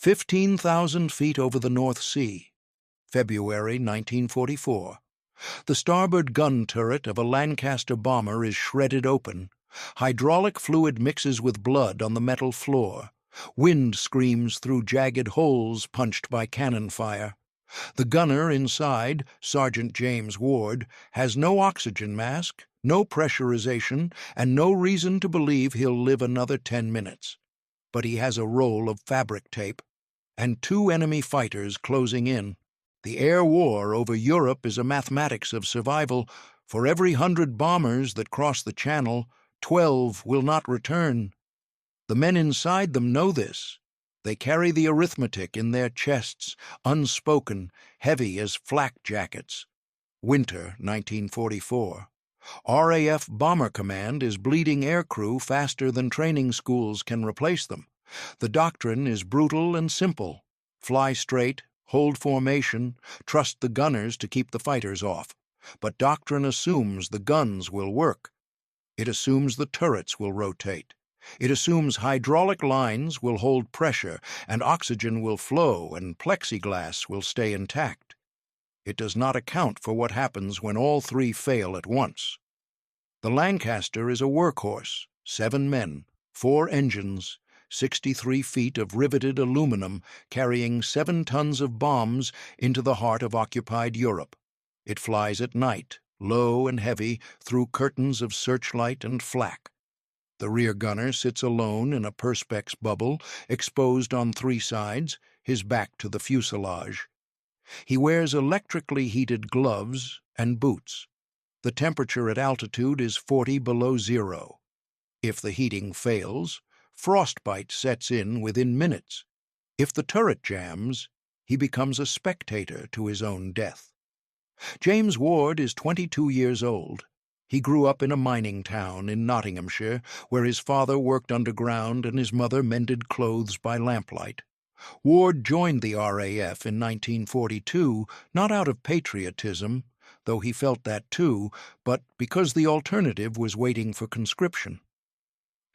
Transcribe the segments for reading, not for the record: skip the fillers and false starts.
15,000 feet over the North Sea, February 1944. The starboard gun turret of a Lancaster bomber is shredded open. Hydraulic fluid mixes with blood on the metal floor. Wind screams through jagged holes punched by cannon fire. The gunner inside, Sergeant James Ward, has no oxygen mask, no pressurization, and no reason to believe he'll live another 10 minutes. But he has a roll of fabric tape, and 2 enemy fighters closing in. The air war over Europe is a mathematics of survival. For every 100 bombers that cross the Channel, 12 will not return. The men inside them know this. They carry the arithmetic in their chests, unspoken, heavy as flak jackets. Winter 1944. RAF Bomber Command is bleeding aircrew faster than training schools can replace them. The doctrine is brutal and simple. Fly straight, hold formation, trust the gunners to keep the fighters off. But doctrine assumes the guns will work. It assumes the turrets will rotate. It assumes hydraulic lines will hold pressure and oxygen will flow and plexiglass will stay intact. It does not account for what happens when all 3 fail at once. The Lancaster is a workhorse, 7 men, 4 engines, 63 feet of riveted aluminum carrying 7 tons of bombs into the heart of occupied Europe. It flies at night, low and heavy, through curtains of searchlight and flak. The rear gunner sits alone in a Perspex bubble, exposed on 3 sides, his back to the fuselage. He wears electrically heated gloves and boots. The temperature at altitude is 40 below zero. If the heating fails, frostbite sets in within minutes. If the turret jams, he becomes a spectator to his own death. James Ward is 22 years old. He grew up in a mining town in Nottinghamshire, where his father worked underground and his mother mended clothes by lamplight. Ward joined the RAF in 1942, not out of patriotism, though he felt that too, but because the alternative was waiting for conscription.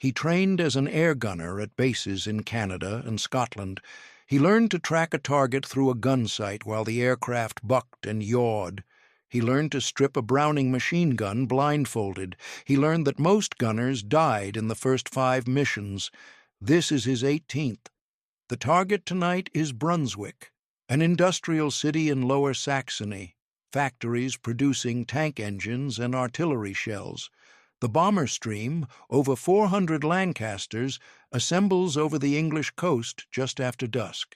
He trained as an air gunner at bases in Canada and Scotland. He learned to track a target through a gun sight while the aircraft bucked and yawed. He learned to strip a Browning machine gun blindfolded. He learned that most gunners died in the first 5 missions. This is his 18th. The target tonight is Brunswick, an industrial city in Lower Saxony, factories producing tank engines and artillery shells. The bomber stream, over 400 Lancasters, assembles over the English coast just after dusk.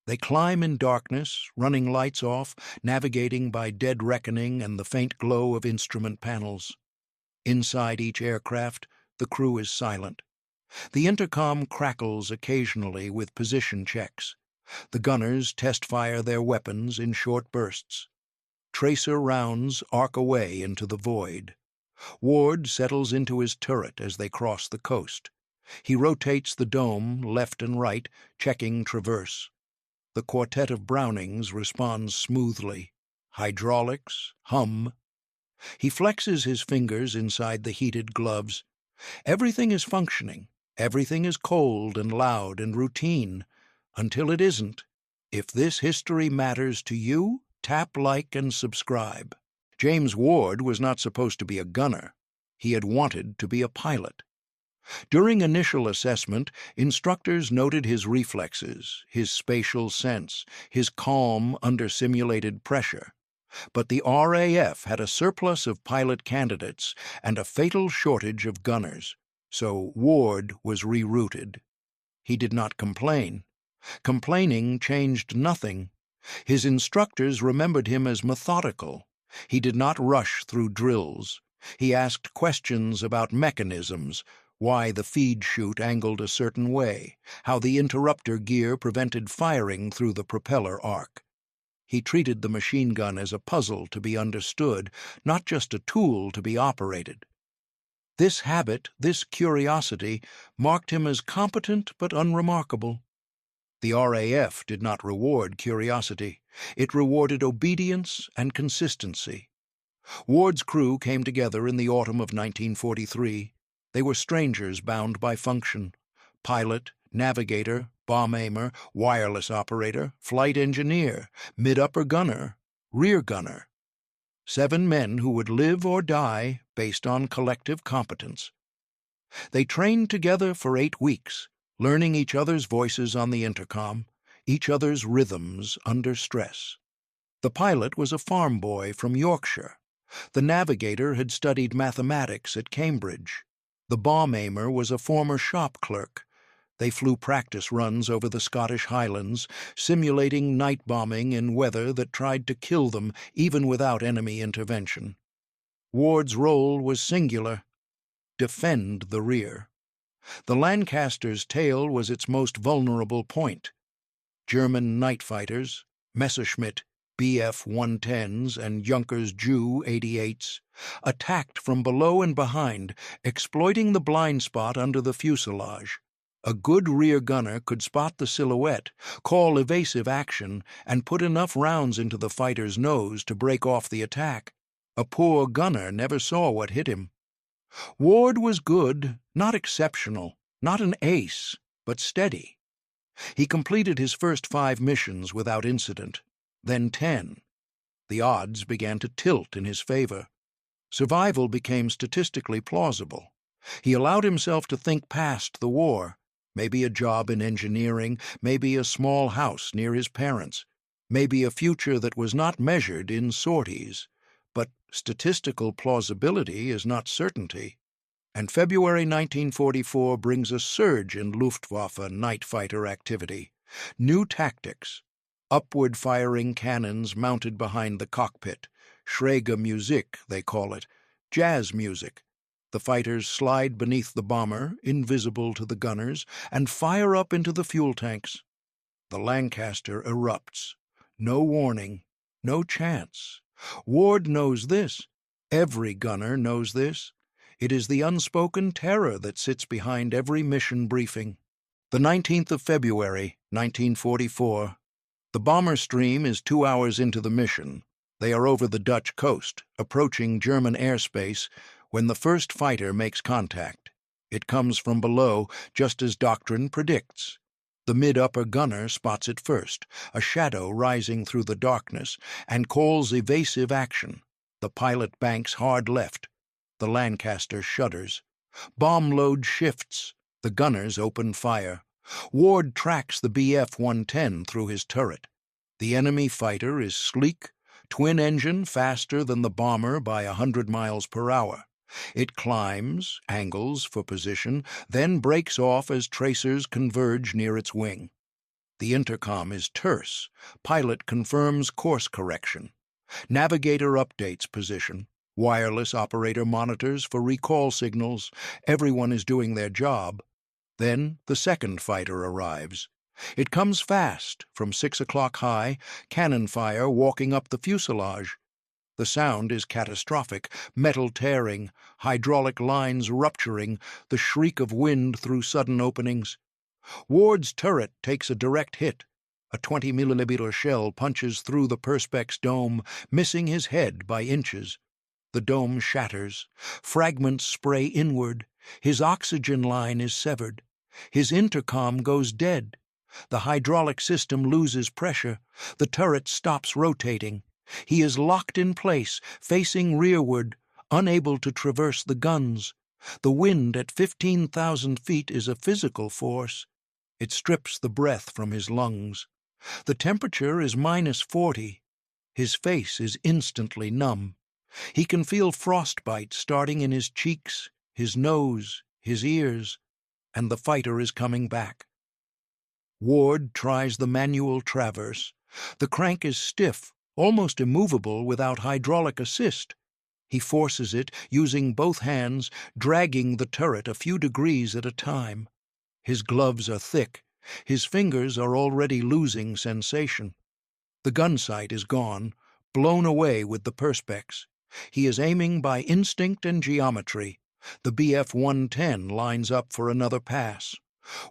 They climb in darkness, running lights off, navigating by dead reckoning and the faint glow of instrument panels. Inside each aircraft, the crew is silent. The intercom crackles occasionally with position checks. The gunners test-fire their weapons in short bursts. Tracer rounds arc away into the void. Ward settles into his turret as they cross the coast. He rotates the dome left and right, checking traverse. The quartet of Brownings responds smoothly. Hydraulics, hum. He flexes his fingers inside the heated gloves. Everything is functioning. Everything is cold and loud and routine. Until it isn't. If this history matters to you, tap like and subscribe. James Ward was not supposed to be a gunner. He had wanted to be a pilot. During initial assessment, instructors noted his reflexes, his spatial sense, his calm under simulated pressure. But the RAF had a surplus of pilot candidates and a fatal shortage of gunners, so Ward was rerouted. He did not complain. Complaining changed nothing. His instructors remembered him as methodical. He did not rush through drills. He asked questions about mechanisms, why the feed chute angled a certain way, how the interrupter gear prevented firing through the propeller arc. He treated the machine gun as a puzzle to be understood, not just a tool to be operated. This habit, this curiosity, marked him as competent but unremarkable. The RAF did not reward curiosity. It rewarded obedience and consistency. Ward's crew came together in the autumn of 1943. They were strangers bound by function. pilot, navigator, bomb aimer, wireless operator, flight engineer, mid-upper gunner, rear gunner. 7 men who would live or die based on collective competence. They trained together for 8 weeks, learning each other's voices on the intercom, each other's rhythms under stress. The pilot was a farm boy from Yorkshire. The navigator had studied mathematics at Cambridge. The bomb aimer was a former shop clerk. They flew practice runs over the Scottish Highlands, simulating night bombing in weather that tried to kill them even without enemy intervention. Ward's role was singular: defend the rear. The Lancaster's tail was its most vulnerable point. German night fighters, Messerschmitt Bf-110s and Junkers Ju-88s, attacked from below and behind, exploiting the blind spot under the fuselage. A good rear gunner could spot the silhouette, call evasive action, and put enough rounds into the fighter's nose to break off the attack. A poor gunner never saw what hit him. Ward was good, not exceptional, not an ace, but steady. He completed his first 5 missions without incident, then 10. The odds began to tilt in his favor. Survival became statistically plausible. He allowed himself to think past the war. Maybe a job in engineering, maybe a small house near his parents, maybe a future that was not measured in sorties. But statistical plausibility is not certainty. And February 1944 brings a surge in Luftwaffe night fighter activity. New tactics, upward-firing cannons mounted behind the cockpit, schräge Musik, they call it, jazz music. The fighters slide beneath the bomber, invisible to the gunners, and fire up into the fuel tanks. The Lancaster erupts. No warning, no chance. Ward knows this. Every gunner knows this. It is the unspoken terror that sits behind every mission briefing. The 19th of February, 1944. The bomber stream is 2 hours into the mission. They are over the Dutch coast, approaching German airspace, when the first fighter makes contact. It comes from below, just as doctrine predicts. The mid-upper gunner spots it first, a shadow rising through the darkness, and calls evasive action. The pilot banks hard left. The Lancaster shudders. Bomb load shifts. The gunners open fire. Ward tracks the Bf-110 through his turret. The enemy fighter is sleek, twin-engine, faster than the bomber by 100 miles per hour. It climbs, angles for position, then breaks off as tracers converge near its wing. The intercom is terse. Pilot confirms course correction. Navigator updates position. Wireless operator monitors for recall signals. Everyone is doing their job. Then the second fighter arrives. It comes fast, from 6 o'clock high, cannon fire walking up the fuselage. The sound is catastrophic, metal tearing, hydraulic lines rupturing, the shriek of wind through sudden openings. Ward's turret takes a direct hit. A 20mm shell punches through the Perspex dome, missing his head by inches. The dome shatters. Fragments spray inward. His oxygen line is severed. His intercom goes dead. The hydraulic system loses pressure. The turret stops rotating. He is locked in place, facing rearward, unable to traverse the guns. The wind at 15,000 feet is a physical force. It strips the breath from his lungs. The temperature is -40. His face is instantly numb. He can feel frostbite starting in his cheeks, his nose, his ears, and the fighter is coming back. Ward tries the manual traverse. The crank is stiff, almost immovable without hydraulic assist. He forces it, using both hands, dragging the turret a few degrees at a time. His gloves are thick. His fingers are already losing sensation. The gun sight is gone, blown away with the Perspex. He is aiming by instinct and geometry. The Bf-110 lines up for another pass.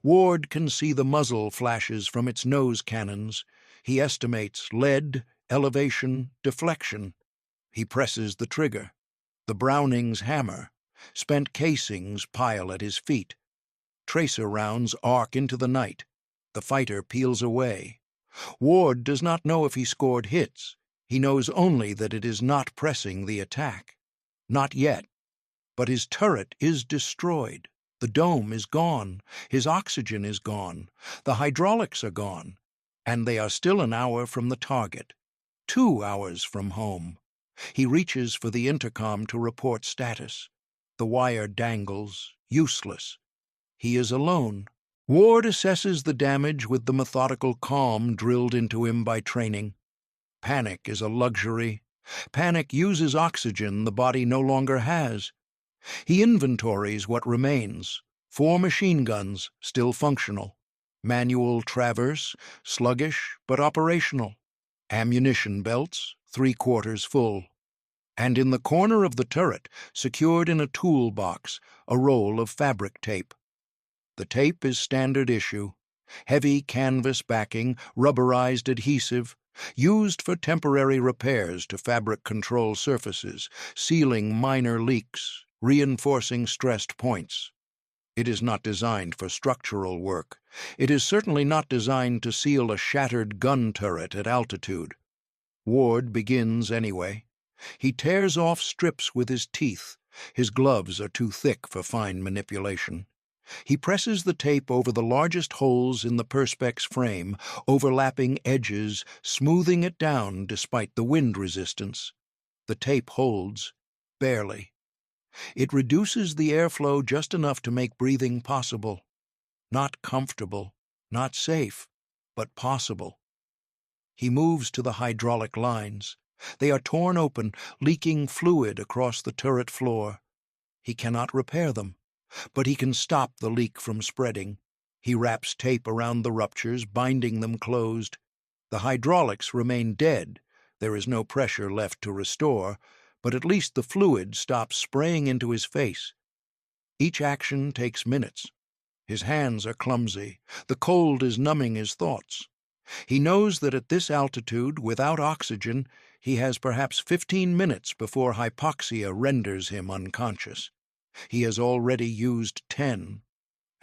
Ward can see the muzzle flashes from its nose cannons. He estimates lead, elevation, deflection. He presses the trigger. The Brownings hammer. Spent casings pile at his feet. Tracer rounds arc into the night. The fighter peels away. Ward does not know if he scored hits. He knows only that it is not pressing the attack. Not yet. But his turret is destroyed. The dome is gone. His oxygen is gone. The hydraulics are gone. And they are still an hour from the target. 2 hours from home. He reaches for the intercom to report status. The wire dangles, useless. He is alone. Ward assesses the damage with the methodical calm drilled into him by training. Panic is a luxury. Panic uses oxygen the body no longer has. He inventories what remains. 4 machine guns, still functional. Manual traverse, sluggish but operational. Ammunition belts, 3/4 full. And in the corner of the turret, secured in a toolbox, a roll of fabric tape. The tape is standard issue. Heavy canvas backing, rubberized adhesive, used for temporary repairs to fabric control surfaces, sealing minor leaks, reinforcing stressed points. It is not designed for structural work. It is certainly not designed to seal a shattered gun turret at altitude. Ward begins anyway. He tears off strips with his teeth. His gloves are too thick for fine manipulation. He presses the tape over the largest holes in the Perspex frame, overlapping edges, smoothing it down despite the wind resistance. The tape holds, barely. It reduces the airflow just enough to make breathing possible. Not comfortable, not safe, but possible. He moves to the hydraulic lines. They are torn open, leaking fluid across the turret floor. He cannot repair them, but he can stop the leak from spreading. He wraps tape around the ruptures, binding them closed. The hydraulics remain dead. There is no pressure left to restore, but at least the fluid stops spraying into his face. Each action takes minutes. His hands are clumsy. The cold is numbing his thoughts. He knows that at this altitude, without oxygen, he has perhaps 15 minutes before hypoxia renders him unconscious. He has already used 10,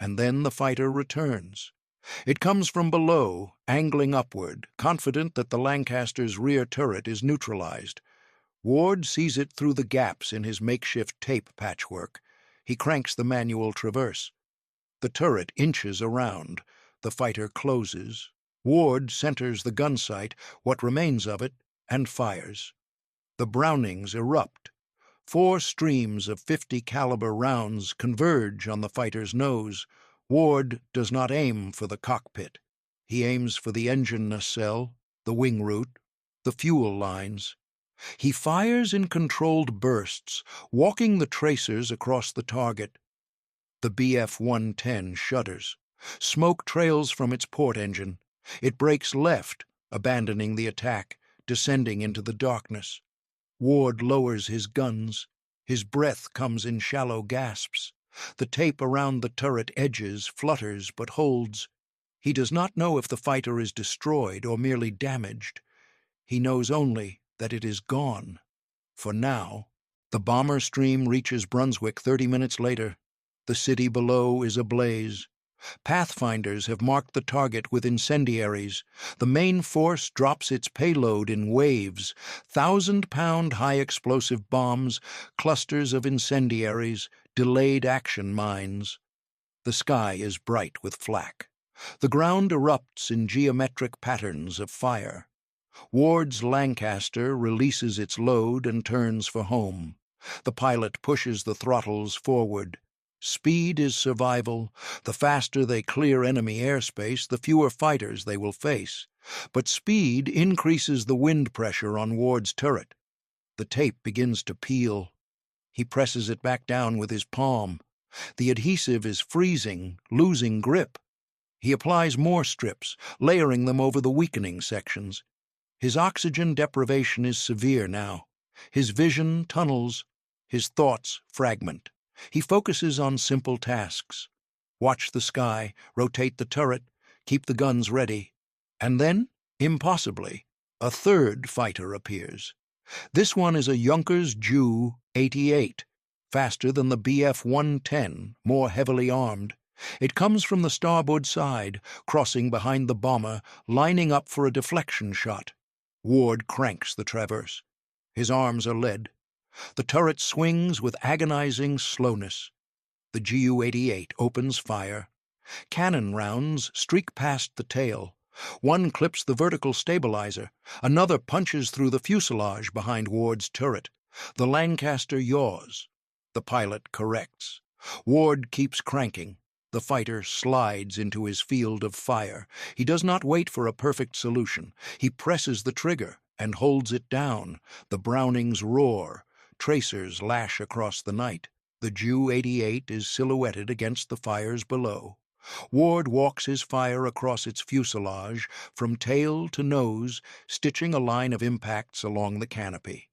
and then the fighter returns. It comes from below, angling upward, confident that the Lancaster's rear turret is neutralized. Ward sees it through the gaps in his makeshift tape patchwork. He cranks the manual traverse. The turret inches around. The fighter closes. Ward centers the gun sight, what remains of it, and fires. The Brownings erupt. 4 streams of 50 caliber rounds converge on the fighter's nose. Ward does not aim for the cockpit. He aims for the engine nacelle, the wing root, the fuel lines. He fires in controlled bursts, walking the tracers across the target. The Bf-110 shudders. Smoke trails from its port engine. It breaks left, abandoning the attack, descending into the darkness. Ward lowers his guns. His breath comes in shallow gasps. The tape around the turret edges, flutters, but holds. He does not know if the fighter is destroyed or merely damaged. He knows only that it is gone. For now. The bomber stream reaches Brunswick 30 minutes later. The city below is ablaze. Pathfinders have marked the target with incendiaries. The main force drops its payload in waves, 1,000-pound high-explosive bombs, clusters of incendiaries, delayed action mines. The sky is bright with flak. The ground erupts in geometric patterns of fire. Ward's Lancaster releases its load and turns for home. The pilot pushes the throttles forward. Speed is survival. The faster they clear enemy airspace, the fewer fighters they will face. But speed increases the wind pressure on Ward's turret. The tape begins to peel. He presses it back down with his palm. The adhesive is freezing, losing grip. He applies more strips, layering them over the weakening sections. His oxygen deprivation is severe now. His vision tunnels. His thoughts fragment. He focuses on simple tasks. Watch the sky, rotate the turret, keep the guns ready. And then, impossibly, a third fighter appears. This one is a Junkers Ju 88, faster than the Bf-110, more heavily armed. It comes from the starboard side, crossing behind the bomber, lining up for a deflection shot. Ward cranks the traverse. His arms are lead. The turret swings with agonizing slowness. The Ju-88 opens fire. Cannon rounds streak past the tail. One clips the vertical stabilizer. Another punches through the fuselage behind Ward's turret. The Lancaster yaws. The pilot corrects. Ward keeps cranking. The fighter slides into his field of fire. He does not wait for a perfect solution. He presses the trigger and holds it down. The Brownings roar. Tracers lash across the night. The Ju-88 is silhouetted against the fires below. Ward walks his fire across its fuselage, from tail to nose, stitching a line of impacts along the canopy.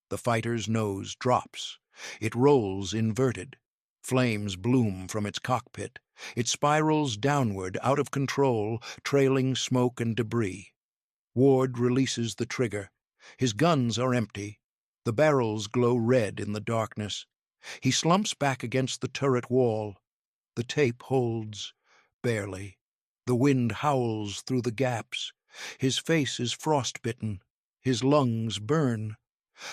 The fighter's nose drops. It rolls inverted. Flames bloom from its cockpit. It spirals downward, out of control, trailing smoke and debris. Ward releases the trigger. His guns are empty. The barrels glow red in the darkness. He slumps back against the turret wall. The tape holds, barely. The wind howls through the gaps. His face is frostbitten. His lungs burn.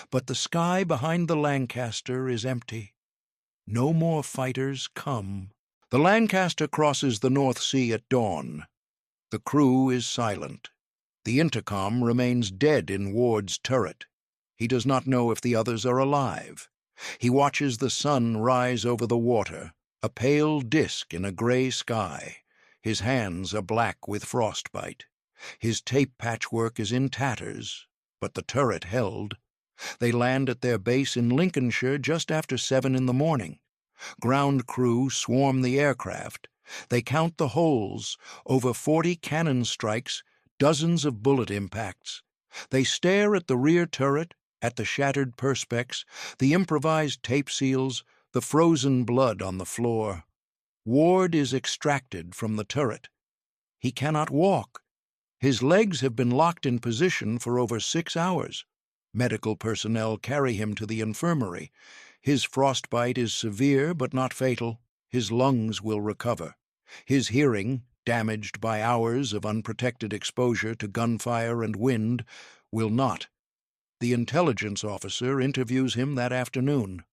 But the sky behind the Lancaster is empty. No more fighters come. The Lancaster crosses the North Sea at dawn. The crew is silent. The intercom remains dead in Ward's turret. He does not know if the others are alive. He watches the sun rise over the water, a pale disk in a gray sky. His hands are black with frostbite. His tape patchwork is in tatters, but the turret held. They land at their base in Lincolnshire just after 7 in the morning. Ground crew swarm the aircraft. They count the holes, over 40 cannon strikes, dozens of bullet impacts. They stare at the rear turret, at the shattered Perspex, the improvised tape seals, the frozen blood on the floor. Ward is extracted from the turret. He cannot walk. His legs have been locked in position for over 6 hours. Medical personnel carry him to the infirmary. His frostbite is severe but not fatal. His lungs will recover. His hearing, damaged by hours of unprotected exposure to gunfire and wind, will not. The intelligence officer interviews him that afternoon.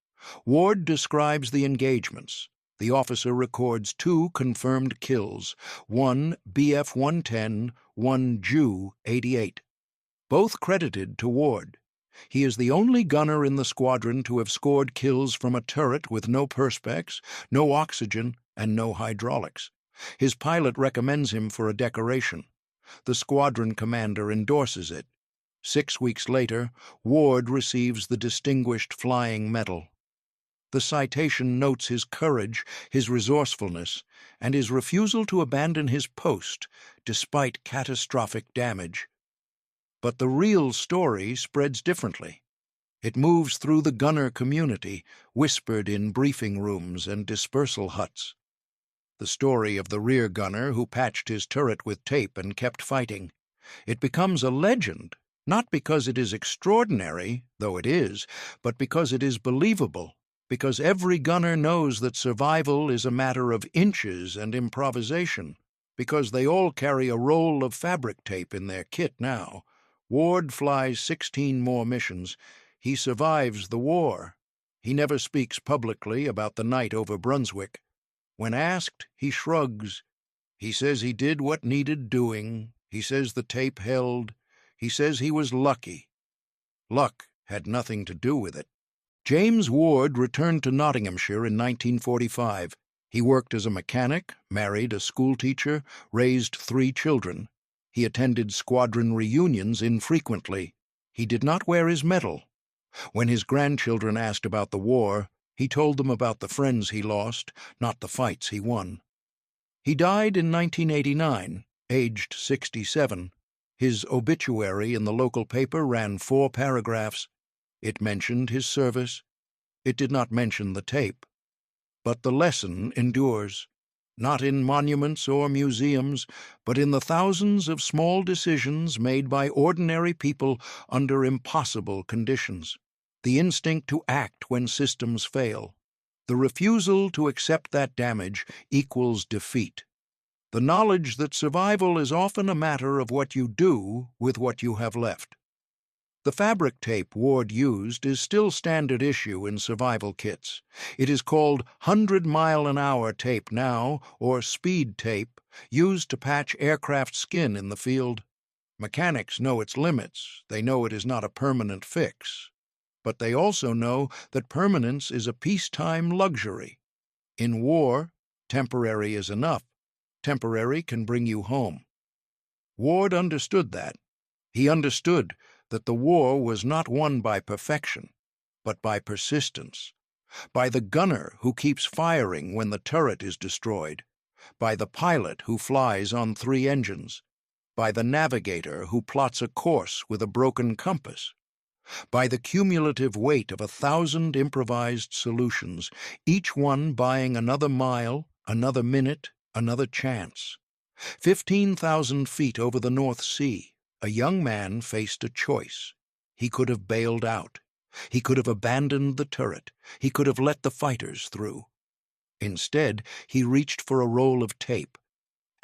Ward describes the engagements. The officer records 2 confirmed kills, one Bf-110, one Ju-88. Both credited to Ward. He is the only gunner in the squadron to have scored kills from a turret with no Perspex, no oxygen, and no hydraulics. His pilot recommends him for a decoration. The squadron commander endorses it. 6 weeks later, Ward receives the Distinguished Flying Medal. The citation notes his courage, his resourcefulness, and his refusal to abandon his post despite catastrophic damage. But the real story spreads differently. It moves through the gunner community, whispered in briefing rooms and dispersal huts. The story of the rear gunner who patched his turret with tape and kept fighting. It becomes a legend, not because it is extraordinary, though it is, but because it is believable, because every gunner knows that survival is a matter of inches and improvisation, because they all carry a roll of fabric tape in their kit now. Ward flies 16 more missions. He survives the war. He never speaks publicly about the night over Brunswick. When asked, he shrugs. He says he did what needed doing. He says the tape held. He says he was lucky. Luck had nothing to do with it. James Ward returned to Nottinghamshire in 1945. He worked as a mechanic, married a schoolteacher, raised 3 children. He attended squadron reunions infrequently. He did not wear his medal. When his grandchildren asked about the war, he told them about the friends he lost, not the fights he won. He died in 1989, aged 67. His obituary in the local paper ran 4 paragraphs. It mentioned his service. It did not mention the tape. But the lesson endures, not in monuments or museums, but in the thousands of small decisions made by ordinary people under impossible conditions. The instinct to act when systems fail. The refusal to accept that damage equals defeat. The knowledge that survival is often a matter of what you do with what you have left. The fabric tape Ward used is still standard issue in survival kits. It is called 100-mile-an-hour tape now, or speed tape, used to patch aircraft skin in the field. Mechanics know its limits. They know it is not a permanent fix. But they also know that permanence is a peacetime luxury. In war, temporary is enough. Temporary can bring you home. Ward understood that. He understood that the war was not won by perfection, but by persistence, by the gunner who keeps firing when the turret is destroyed, by the pilot who flies on 3 engines, by the navigator who plots a course with a broken compass, by the cumulative weight of 1,000 improvised solutions, each one buying another mile, another minute, another chance. 15,000 feet over the North Sea, a young man faced a choice. He could have bailed out. He could have abandoned the turret. He could have let the fighters through. Instead, he reached for a roll of tape.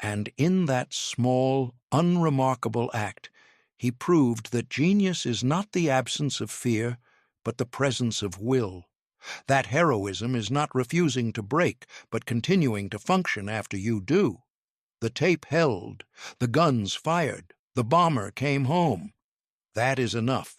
And in that small, unremarkable act, he proved that genius is not the absence of fear, but the presence of will. That heroism is not refusing to break, but continuing to function after you do. The tape held, the guns fired, the bomber came home. That is enough.